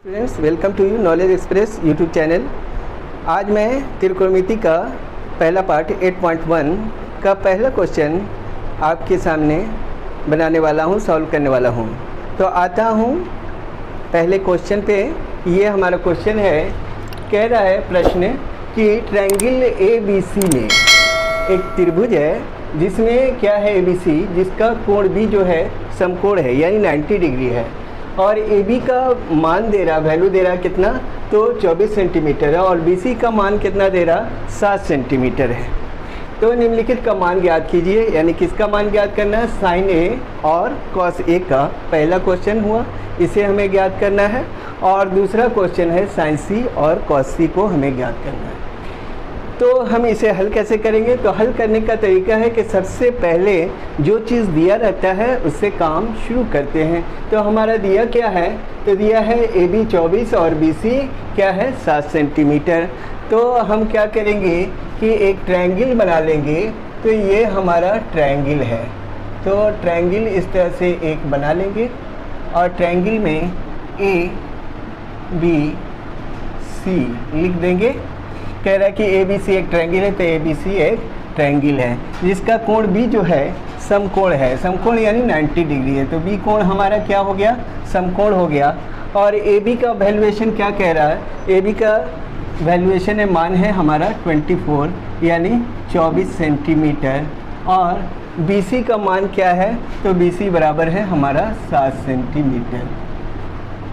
Friends, welcome to you knowledge express YouTube channel. आज मैं त्रिकोणमिति का पहला पार्ट 8.1 का पहला क्वेश्चन आपके सामने बनाने वाला हूँ, सॉल्व करने वाला हूँ। तो आता हूँ पहले क्वेश्चन पे। ये हमारा क्वेश्चन है, कह रहा है प्रश्न कि ट्रायंगल ABC में एक त्रिभुज है जिसमें क्या है ABC, जिसका कोण भी जो है समकोण है यानी 90 डिग्री है, और AB का मान दे रहा, वैल्यू दे रहा कितना, तो 24 सेंटीमीटर है, और BC का मान कितना दे रहा, 7 सेंटीमीटर है। तो निम्नलिखित का मान ज्ञात कीजिए, यानी किसका मान ज्ञात करना है, साइन A और कॉस A का पहला क्वेश्चन हुआ, इसे हमें ज्ञात करना है। और दूसरा क्वेश्चन है साइन C और कॉस C को हमें ज्ञात करना है। तो हम इसे हल कैसे करेंगे? तो हल करने का तरीका है कि सबसे पहले जो चीज़ दिया रहता है उससे काम शुरू करते हैं। तो हमारा दिया क्या है, तो दिया है AB 24 और BC क्या है 7 सेंटीमीटर। तो हम क्या करेंगे कि एक ट्रायंगल बना लेंगे। तो ये हमारा ट्रायंगल है, तो ट्रायंगल इस तरह से एक बना लेंगे, और ट्रायंगल में ABC लिख देंगे। कह रहा है कि ABC एक ट्रायंगल है, तो ABC एक ट्रायंगल है जिसका कोण भी जो है समकोण है। समकोण यानी 90 डिग्री है, तो B कोण हमारा क्या हो गया, समकोण हो गया। और AB का वैल्यूएशन क्या कह रहा है, AB का वैल्यूएशन है, मान है हमारा 24 यानी 24 सेंटीमीटर, और BC का मान क्या है, तो BC बराबर है हमारा 7 सेंटीमीटर।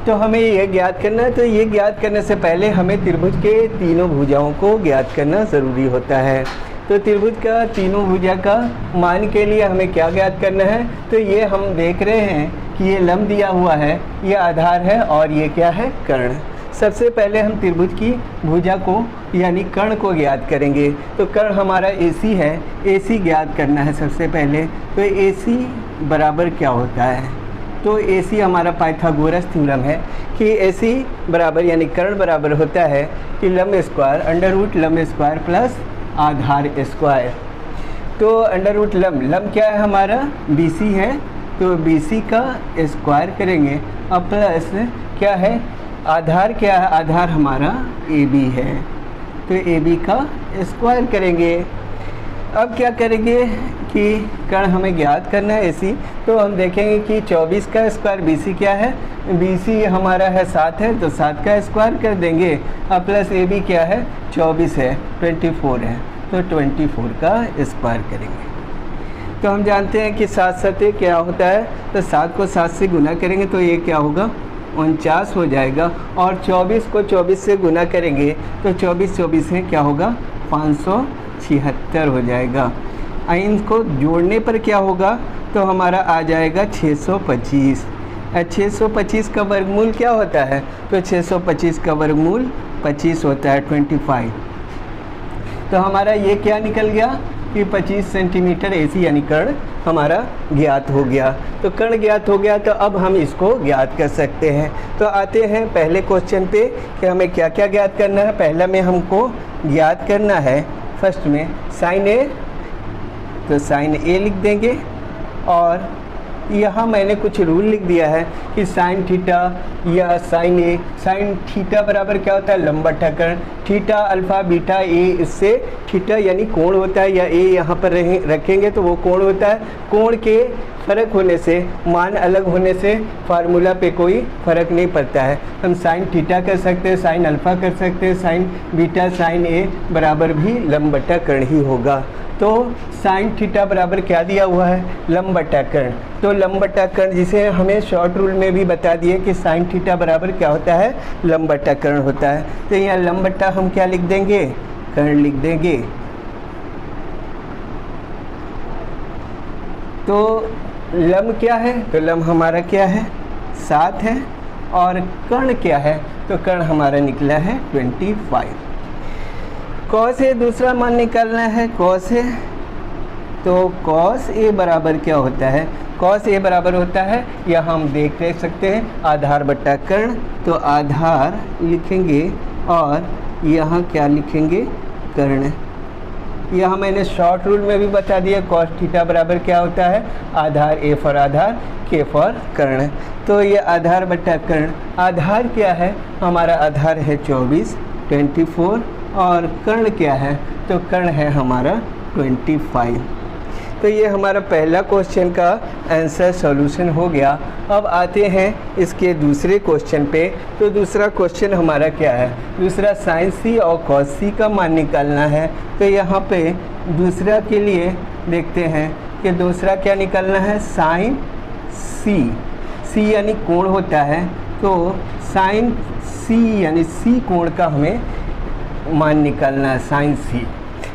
तो हमें ये ज्ञात करना है। तो ये ज्ञात करने से पहले हमें त्रिभुज के तीनों भुजाओं को ज्ञात करना ज़रूरी होता है। तो त्रिभुज का तीनों भुजा का मान के लिए हमें क्या ज्ञात करना है, तो ये हम देख रहे हैं कि ये लंब दिया हुआ है, ये आधार है, और ये क्या है, कर्ण। सबसे पहले हम त्रिभुज की भुजा को यानी कर्ण को ज्ञात करेंगे। तो कर्ण हमारा AC है, AC ज्ञात करना है सबसे पहले। तो AC बराबर क्या होता है, तो AC हमारा पाइथागोरस थ्योरम है कि AC बराबर यानी कर्ण बराबर होता है कि लंब स्क्वायर अंडर रूट लंब स्क्वायर प्लस आधार स्क्वायर। तो अंडर रूट लंब क्या है हमारा, BC है, तो BC का स्क्वायर करेंगे, अब प्लस क्या है, आधार क्या है, आधार हमारा AB है, तो AB का स्क्वायर करेंगे। अब क्या करेंगे कि कर्ण हमें ज्ञात करना है AC, तो हम देखेंगे कि 24 का स्क्वायर BC क्या है, BC हमारा है 7 है, तो 7 का स्क्वायर कर देंगे, अब प्लस AB क्या है, 24 है, 24 है, तो 24 का स्क्वायर करेंगे। तो हम जानते हैं कि 7 सते क्या होता है, तो 7 को 7 से गुना करेंगे तो ये क्या होगा, 49 हो जाएगा, और 24 को 24 से गुना करेंगे तो 24 है क्या होगा, 576 हो जाएगा। इनको जोड़ने पर क्या होगा, तो हमारा आ जाएगा 625। 625 का वर्गमूल क्या होता है, तो 625 का वर्गमूल 25 होता है, 25। तो हमारा ये क्या निकल गया कि 25 सेंटीमीटर AC यानी कर्ण हमारा ज्ञात हो गया। तो कर्ण ज्ञात हो गया, तो अब हम इसको ज्ञात कर सकते हैं। तो आते हैं पहले क्वेश्चन पे कि हमें क्या क्या ज्ञात करना है। पहला में हमको ज्ञात करना है फर्स्ट में साइन A, तो साइन A लिख देंगे, और यहाँ मैंने कुछ रूल लिख दिया है कि साइन थीटा या साइन A, साइन थीटा बराबर क्या होता है, लंब बटा कर्ण, थीटा अल्फा बीटा A, इससे थीटा यानी कोण होता है, या A यहाँ पर रखेंगे तो वो कोण होता है। कोण के फ़र्क होने से, मान अलग होने से फार्मूला पे कोई फ़र्क नहीं पड़ता है। हम साइन थीटा कर सकते हैं, साइन अल्फ़ा कर सकते हैं, साइन बीटा साइन A बराबर भी लंब बटा कर्ण ही होगा। तो साइन थीटा बराबर क्या दिया हुआ है, लंब बटा कर्ण। तो लंब बटा कर्ण, जिसे हमें शॉर्ट रूल में भी बता दिए कि साइन थीटा बराबर क्या होता है, लंब बटा कर्ण होता है। तो यहाँ लंब बटा हम क्या लिख देंगे, कर्ण लिख देंगे। तो लंब क्या है, तो लंब हमारा क्या है, 7 है, और कर्ण क्या है, तो कर्ण हमारा निकला है 25। कॉस A दूसरा मान निकालना है, कॉस A। तो कॉस A बराबर क्या होता है, कॉस A बराबर होता है, यहाँ हम देख सकते हैं आधार बटा कर्ण, तो आधार लिखेंगे और यहाँ क्या लिखेंगे, कर्ण। यहाँ मैंने शॉर्ट रूल में भी बता दिया cos थीटा बराबर क्या होता है, आधार A फॉर आधार, K फॉर कर्ण। तो ये आधार बटा कर्ण, आधार क्या है हमारा, आधार है 24 और कर्ण क्या है, तो कर्ण है हमारा 25। तो ये हमारा पहला क्वेश्चन का आंसर सॉल्यूशन हो गया। अब आते हैं इसके दूसरे क्वेश्चन पे। तो दूसरा क्वेश्चन हमारा क्या है, दूसरा साइन सी और कॉस सी का मान निकालना है। तो यहाँ पे दूसरा के लिए देखते हैं कि दूसरा क्या निकालना है, साइन सी, सी यानी कोण होता है, तो साइन सी यानी सी कोण का हमें मान निकालना है, साइन सी।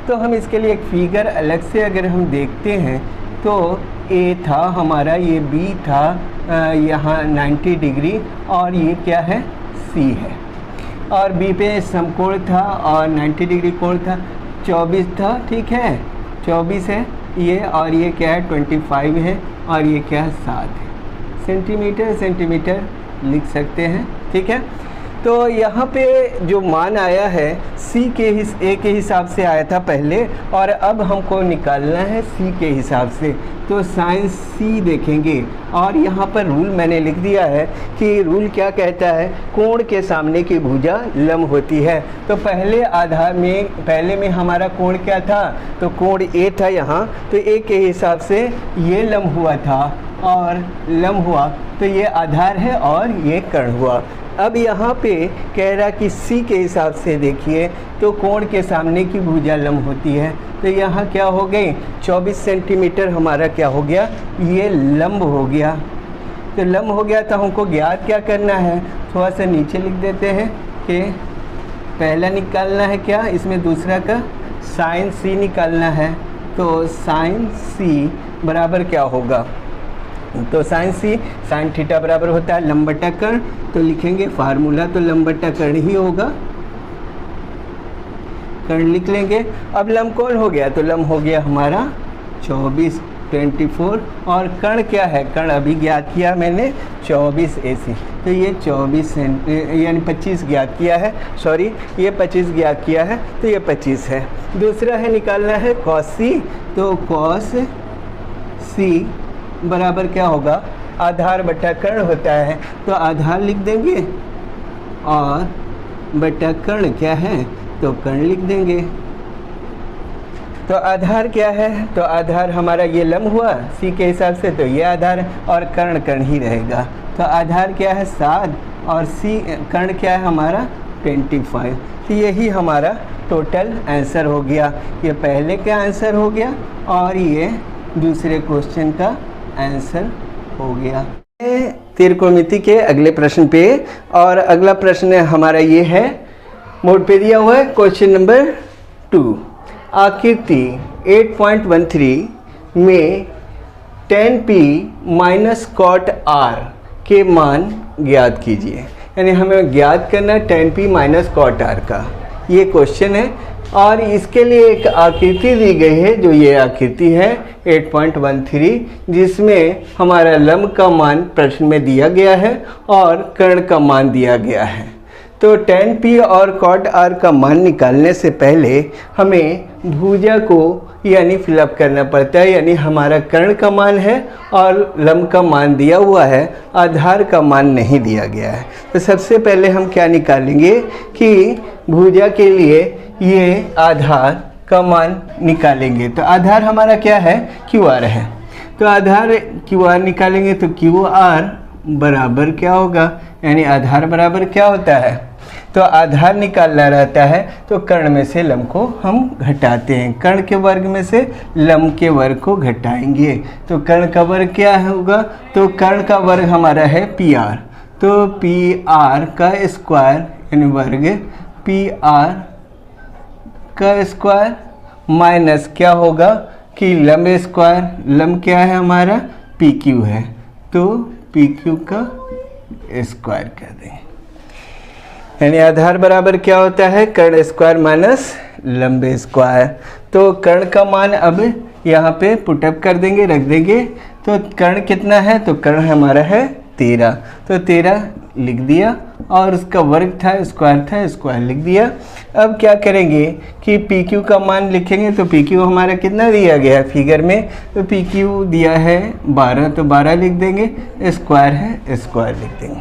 तो हम इसके लिए एक फिगर अलग से अगर हम देखते हैं तो ए था हमारा, ये बी था यहाँ 90 डिग्री और ये क्या है, सी है, और बी पे समकोण था और 90 डिग्री कोण था, 24 था, ठीक है 24 है ये, और ये क्या है 25 है, और ये क्या है 7 है, सेंटीमीटर लिख सकते हैं, ठीक है। तो यहाँ पे जो मान आया है सी के ए के हिसाब से आया था पहले, और अब हमको निकालना है सी के हिसाब से। तो साइन सी देखेंगे, और यहाँ पर रूल मैंने लिख दिया है कि रूल क्या कहता है, कोण के सामने की भुजा लंब होती है। तो पहले आधार में, पहले में हमारा कोण क्या था, तो कोण ए था यहाँ, तो ए के हिसाब से ये लंब हुआ था और लंब हुआ, तो ये आधार है और ये कर्ण हुआ। अब यहाँ पे कह रहा कि सी के हिसाब से देखिए, तो कोण के सामने की भुजा लंब होती है, तो यहाँ क्या हो गई 24 सेंटीमीटर हमारा क्या हो गया, ये लंब हो गया। तो लंब हो गया तो हमको ज्ञात क्या करना है, थोड़ा सा नीचे लिख देते हैं कि पहला निकालना है क्या, इसमें दूसरा का साइन सी निकालना है। तो साइन सी बराबर क्या होगा, तो साइन सी, साइन थीटा बराबर होता है लंब बटा कर्ण, तो लिखेंगे फार्मूला तो लंब बटा कर्ण ही होगा, कर्ण लिख लेंगे। अब लंब कौन हो गया, तो लंब हो गया हमारा 24 और कर्ण क्या है, कर्ण अभी ज्ञात किया मैंने 24 AC, तो ये 24 यानी 25 ज्ञात किया है, सॉरी ये 25 ज्ञात किया है, तो ये 25 है। दूसरा है निकालना है कॉस सी, तो कॉस सी बराबर क्या होगा, आधार बटा कर्ण होता है, तो आधार लिख देंगे और बटा कर्ण क्या है, तो कर्ण लिख देंगे। तो आधार क्या है, तो आधार हमारा ये लंब हुआ सी के हिसाब से, तो ये आधार है, और कर्ण ही रहेगा। तो आधार क्या है 7 और सी कर्ण क्या है हमारा 25। तो यही हमारा टोटल आंसर हो गया। ये पहले का आंसर हो गया और ये दूसरे क्वेश्चन का आंसर हो गया। त्रिकोणमिति के अगले प्रश्न पे, और अगला प्रश्न हमारा ये है, बोर्ड पे दिया हुआ है क्वेश्चन नंबर 2। आकृति 8.13 में tan p minus cot r के मान ज्ञात कीजिए। यानी हमें ज्ञात करना tan p minus cot r का, ये क्वेश्चन है। और इसके लिए एक आकृति दी गई है, जो ये आकृति है 8.13, जिसमें हमारा लंब का मान प्रश्न में दिया गया है और कर्ण का मान दिया गया है। तो tan p और cot r का मान निकालने से पहले हमें भुजा को यानी फिलअप करना पड़ता है, यानी हमारा कर्ण का मान है और लंब का मान दिया हुआ है, आधार का मान नहीं दिया गया है। तो सबसे पहले हम क्या निकालेंगे कि भुजा के लिए ये आधार का मान निकालेंगे। तो आधार हमारा क्या है, QR है, तो आधार QR निकालेंगे, तो QR बराबर क्या होगा, यानी आधार बराबर क्या होता है, तो आधार निकालना रहता है, तो कर्ण में से लंब को हम घटाते हैं, कर्ण के वर्ग में से लंब के वर्ग को घटाएंगे। तो कर्ण का वर्ग क्या होगा, तो कर्ण का वर्ग हमारा है PR, तो PR का स्क्वायर यानी वर्ग, PR का स्क्वायर माइनस क्या होगा कि लंब स्क्वायर, लंब क्या है हमारा PQ है, तो PQ का स्क्वायर कर दें। यानी आधार बराबर क्या होता है, कर्ण स्क्वायर माइनस लंब स्क्वायर। तो कर्ण का मान अब यहाँ पे पुटअप कर देंगे, रख देंगे। तो कर्ण कितना है, तो कर्ण हमारा है 13, तो 13 लिख दिया, और उसका वर्ग था स्क्वायर लिख दिया। अब क्या करेंगे कि पी क्यू का मान लिखेंगे, तो पी क्यू हमारा कितना दिया गया है फिगर में, तो पी क्यू दिया है 12, तो 12 लिख देंगे, स्क्वायर है स्क्वायर लिख देंगे।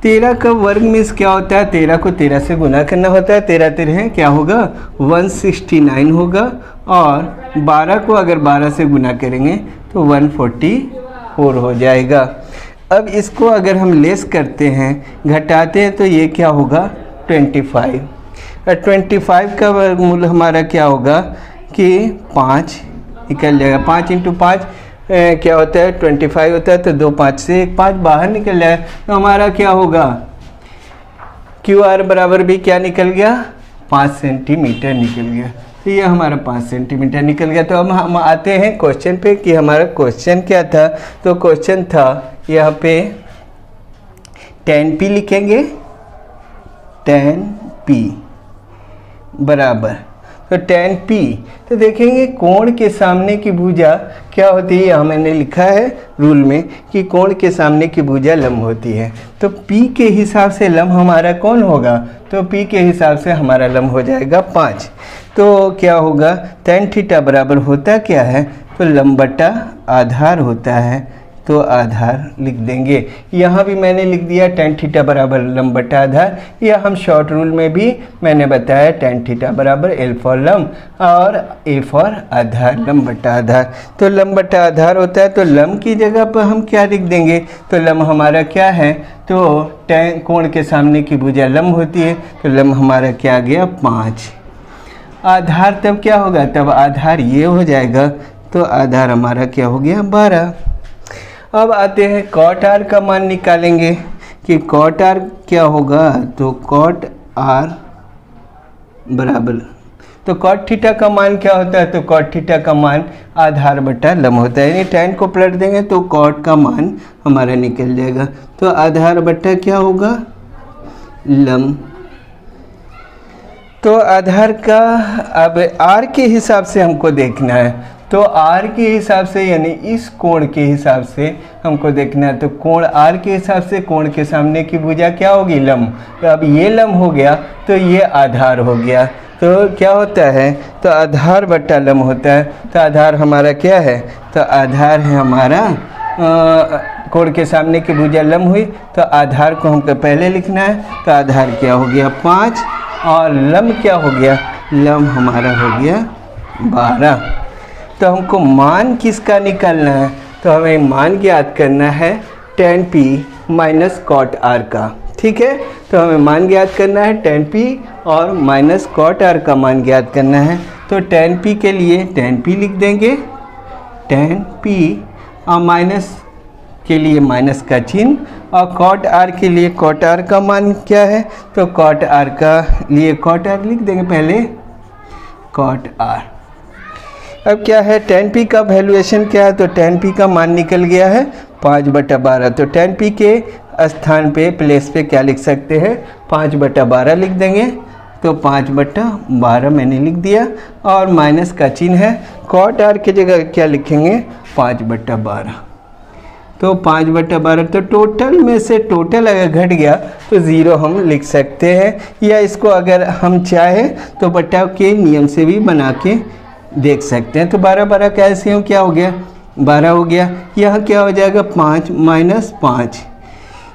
13 का वर्ग मीन्स क्या होता है, 13 को 13 से गुना करना होता है, 13 13 क्या होगा 169 होगा, और 12 को अगर 12 से गुना करेंगे तो 144 हो जाएगा। अब इसको अगर हम लेस करते हैं, घटाते हैं, तो ये क्या होगा 25, और 25 का वर्गमूल हमारा क्या होगा कि 5 निकल जाएगा। 5 × 5 क्या होता है 25 होता है, तो 2 5 से 1 5 बाहर निकल जाए, तो हमारा क्या होगा क्यू आर बराबर भी क्या निकल गया 5 सेंटीमीटर निकल गया। तो ये हमारा 5 सेंटीमीटर निकल गया। तो अब हम आते हैं क्वेश्चन पे कि हमारा क्वेश्चन क्या था। तो क्वेश्चन था यहाँ पे tan p लिखेंगे, tan p बराबर, तो tan p, तो देखेंगे कोण के सामने की भुजा क्या होती है, यहाँ मैंने लिखा है रूल में कि कोण के सामने की भुजा लंब होती है। तो p के हिसाब से लंब हमारा कौन होगा, तो p के हिसाब से हमारा लंब हो जाएगा 5। तो क्या होगा tan थीटा बराबर होता क्या है, तो लंब बटा आधार होता है, तो आधार लिख देंगे। यहाँ भी मैंने लिख दिया tan थीटा बराबर लंब बटा आधार, या हम शॉर्ट रूल में भी मैंने बताया tan थीटा बराबर L फॉर लंब और A फॉर आधार, लंब बटा आधार। तो लंब बटा आधार होता है, तो लंब की जगह पर हम क्या लिख देंगे, तो लंब हमारा क्या है, तो tan कोण के सामने की भुजा लंब होती है, तो लंब हमारा क्या आ गया 5। आधार तब क्या होगा, तब आधार ये हो जाएगा, तो आधार हमारा क्या हो गया 12। अब आते हैं कॉट आर का मान निकालेंगे कि कॉट आर क्या होगा, तो कॉट आर बराबर, तो कॉट थीटा का मान क्या होता है, तो कॉट थीटा का मान आधार बटा लंब होता है, यानी tan को पलट देंगे तो कॉट का मान हमारा निकल जाएगा। तो आधार बटा क्या होगा लंब। तो आधार का अब आर के हिसाब से हमको देखना है, तो आर के हिसाब से यानी इस कोण के हिसाब से हमको देखना है। तो कोण आर के हिसाब से कोण के सामने की भुजा क्या होगी लंब, तो अब ये लंब हो गया, तो ये आधार हो गया। तो क्या होता है, तो आधार बटा लंब होता है। तो आधार हमारा क्या है, तो आधार है हमारा कोण के सामने की भुजा लंब हुई, तो आधार को हमको पहले लिखना है। तो आधार क्या हो गया 5, और लंब क्या हो गया, लंब हमारा हो गया 12। तो हमको मान किसका निकालना है, तो हमें मान ज्ञात करना है tan p minus cot R का, ठीक है। तो हमें मान ज्ञात करना है tan p और माइनस कॉट आर का मान ज्ञात करना है। तो tan p के लिए tan p लिख देंगे, tan p, और माइनस के लिए माइनस का चिन्ह, और कॉट आर के लिए कॉट आर का मान क्या है, तो कॉट आर का लिए कॉट आर लिख देंगे पहले, कॉट आर। अब क्या है tan p का वैल्यूएशन क्या है, तो tan p का मान निकल गया है 5/12। तो tan p के स्थान पे प्लेस पे क्या लिख सकते हैं 5/12 लिख देंगे। तो 5/12 मैंने लिख दिया, और माइनस का चिन्ह है। कॉट आर की जगह क्या लिखेंगे 5/12। तो 5/12, तो टोटल में से टोटल अगर घट गया तो 0 हम लिख सकते हैं, या इसको अगर हम चाहें तो बटा के नियम से भी बना के देख सकते हैं। तो 12/12 कैसे हो, क्या हो गया 12 हो गया। यह क्या हो जाएगा 5 माइनस 5,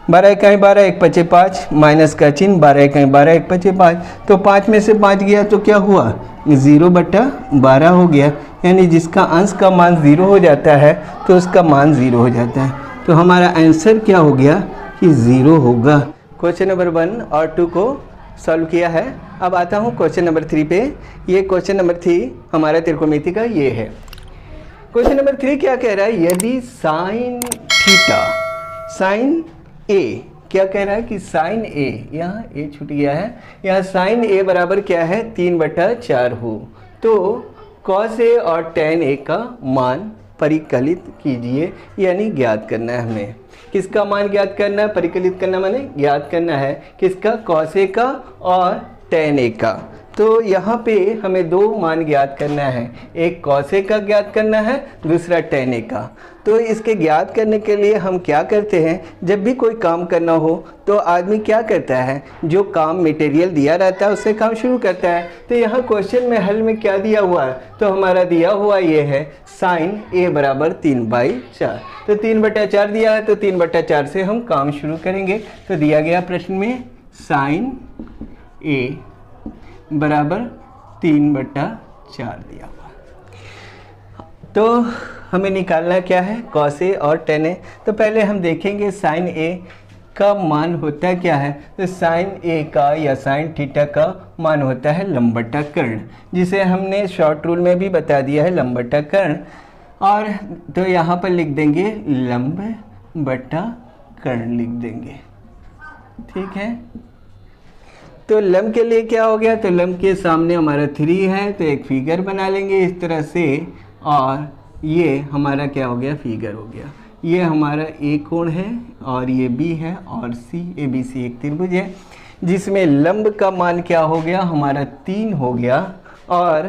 12 इकाई 12, 1 5 5, माइनस का चिन्ह 12 इकाई 12, 1 5 5। तो 5 में से 5 गया तो क्या हुआ 0/12 हो गया, यानी जिसका अंश का मान 0 हो जाता है तो उसका मान 0 हो जाता है। तो हमारा आंसर क्या हो गया कि 0 होगा। क्वेश्चन नंबर 1 और 2 को सॉल्व किया है। अब आता हूँ क्वेश्चन नंबर 3 पे। ये क्वेश्चन नंबर 3 हमारा त्रिकोणमिति का ये है। क्वेश्चन नंबर 3 क्या कह रहा है, यदि साइन थीटा, साइन ए, क्या कह रहा है कि साइन ए, यहाँ ए छूट गया है, यहाँ साइन ए बराबर क्या है 3/4 हो, तो कॉस ए और tan ए का मान परिकलित कीजिए, यानी ज्ञात करना है हमें। किसका मान ज्ञात करना है, परिकलित करना माने ज्ञात करना है किसका, कॉस ए का और tan ए का। तो यहाँ पे हमें दो मान ज्ञात करना है, एक cos A का ज्ञात करना है, दूसरा tan A का। तो इसके ज्ञात करने के लिए हम क्या करते हैं, जब भी कोई काम करना हो तो आदमी क्या करता है, जो काम मटेरियल दिया रहता है उससे काम शुरू करता है। तो यहाँ क्वेश्चन में हल में क्या दिया हुआ है, तो हमारा दिया हुआ ये है sin A बराबर 3/4। तो 3/4 दिया है, तो 3/4 से हम काम शुरू करेंगे। तो दिया गया प्रश्न में sin A बराबर 3/4 दिया हुआ। तो हमें निकालना क्या है, cos A और tan A। तो पहले हम देखेंगे sin A का मान होता है क्या है, तो sin A का या sin थीटा का मान होता है लंब बटा कर्ण, जिसे हमने शॉर्ट रूल में भी बता दिया है लंब बटा कर्ण। और तो यहाँ पर लिख देंगे लंब बटा कर्ण लिख देंगे, ठीक है। तो लंब के लिए क्या हो गया, तो लंब के सामने हमारा 3 है, तो एक फिगर बना लेंगे इस तरह से, और ये हमारा क्या हो गया, फिगर हो गया। ये हमारा A कोण है और ये B है और C ABC एक त्रिभुज है, जिसमें लंब का मान क्या हो गया, हमारा 3 हो गया, और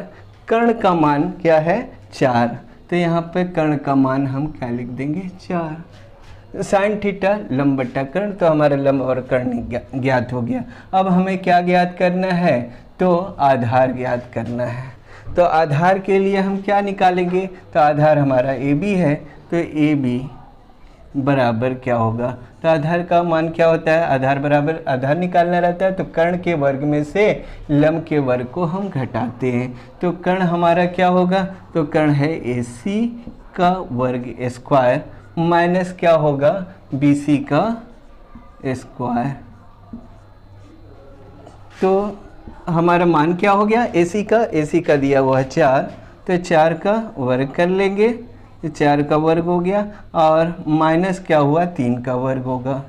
कर्ण का मान क्या है, 4। तो यहाँ पे कर्ण का मान हम क्या लिख देंगे, 4। साइन थीटा लंब बटा कर्ण, तो हमारा लंब और कर्ण ज्ञात हो गया। अब हमें क्या ज्ञात करना है, तो आधार ज्ञात करना है। तो आधार के लिए हम क्या निकालेंगे, तो आधार हमारा AB है, तो AB बराबर क्या होगा, तो आधार का मान क्या होता है, आधार बराबर आधार निकालना रहता है, तो कर्ण के वर्ग में से लंब के वर्ग को हम घटाते हैं। तो कर्ण हमारा क्या होगा, तो कर्ण है AC का वर्ग स्क्वायर माइनस क्या होगा, BC का स्क्वायर। तो हमारा मान क्या हो गया, AC का दिया हुआ है 4, तो 4 का वर्ग कर लेंगे, तो 4 का वर्ग हो गया, और माइनस क्या हुआ, 3 का वर्ग होगा।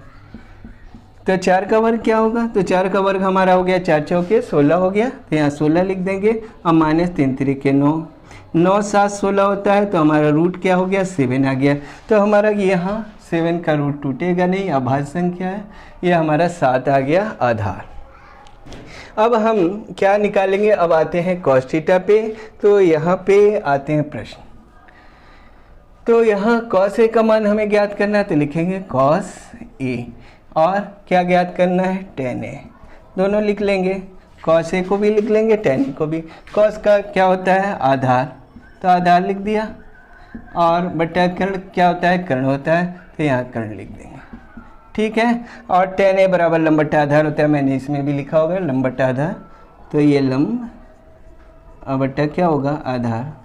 तो 4 का वर्ग क्या होगा, तो 4 का वर्ग हमारा हो गया 4 चौके 16 हो गया, तो यहाँ 16 लिख देंगे, और माइनस 3 त्रिके 9, 9 7 16 होता है, तो हमारा रूट क्या हो गया, 7 आ गया। तो हमारा यहाँ 7 का रूट टूटेगा नहीं, अभाज्य संख्या है, ये हमारा 7 आ गया आधार। अब हम क्या निकालेंगे, अब आते हैं cos थीटा पे। तो यहाँ पे आते हैं प्रश्न। तो यहाँ cos A का मान हमें ज्ञात करना है, तो लिखेंगे cos A, और क्या ज्ञात करना है, tan A। दोनों लिख लेंगे, cos A को भी लिख लेंगे, tan A को भी। cos का क्या होता है, आधार, तो आधार लिख दिया, और बटा कर्ण क्या होता है, कर्ण होता है, तो यहाँ कर्ण लिख देंगे, ठीक है। और tan A बराबर लंब बटा आधार होता है, मैंने इसमें भी लिखा होगा लंब बटा आधार, तो ये लंब बटा क्या होगा, आधार,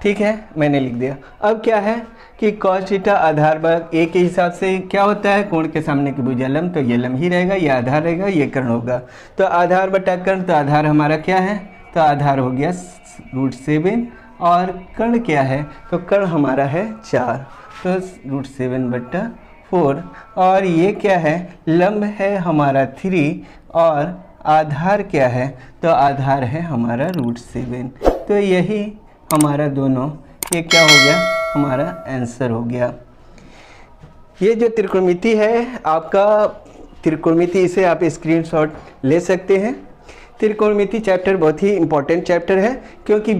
ठीक है, मैंने लिख दिया। अब क्या है कि cos थीटा आधार भाग A के हिसाब से क्या होता है, कोण के सामने की भुजा लंब, तो ये लंब ही रहेगा, ये आधार रहेगा, ये कर्ण होगा। तो आधार बटा कर्ण, तो आधार हमारा क्या है, तो आधार हो गया √7, और कर्ण क्या है, तो कर्ण हमारा है 4, तो √7/4। और ये क्या है, लंब है हमारा 3, और आधार क्या है, तो आधार है हमारा √7। तो यही हमारा दोनों, ये क्या हो गया, हमारा आंसर हो गया। ये जो त्रिकोणमिति है आपका, त्रिकोणमिति इसे आप स्क्रीनशॉट ले सकते हैं। त्रिकोणमिति चैप्टर बहुत ही इम्पोर्टेंट चैप्टर है, क्योंकि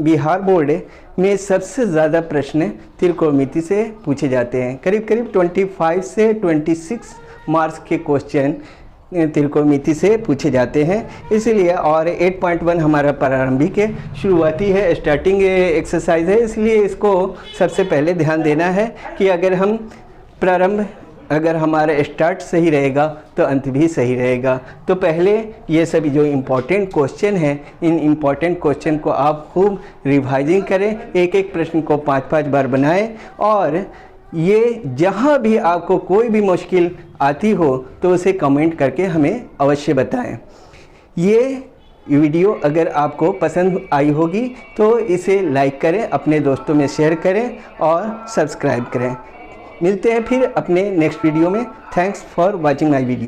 बिहार बोर्ड में सबसे ज़्यादा प्रश्न त्रिकोणमिति से पूछे जाते हैं। करीब करीब 25 से 26 मार्क्स के क्वेश्चन त्रिकोणमिति से पूछे जाते हैं, इसलिए। और 8.1 हमारा प्रारंभिक है, शुरुआती है, स्टार्टिंग एक्सरसाइज है, इसलिए इसको सबसे पहले ध्यान देना है कि अगर हम प्रारंभ, अगर हमारा स्टार्ट सही रहेगा तो अंत भी सही रहेगा। तो पहले ये सभी जो इम्पोर्टेंट क्वेश्चन हैं, इन इम्पोर्टेंट क्वेश्चन को आप खूब रिवाइजिंग करें, एक एक प्रश्न को 5-5 बार बनाएं, और ये जहाँ भी आपको कोई भी मुश्किल आती हो तो उसे कमेंट करके हमें अवश्य बताएं। ये वीडियो अगर आपको पसंद आई होगी तो इसे लाइक करें, अपने दोस्तों में शेयर करें और सब्सक्राइब करें। मिलते हैं फिर अपने नेक्स्ट वीडियो में। Thanks for watching my video.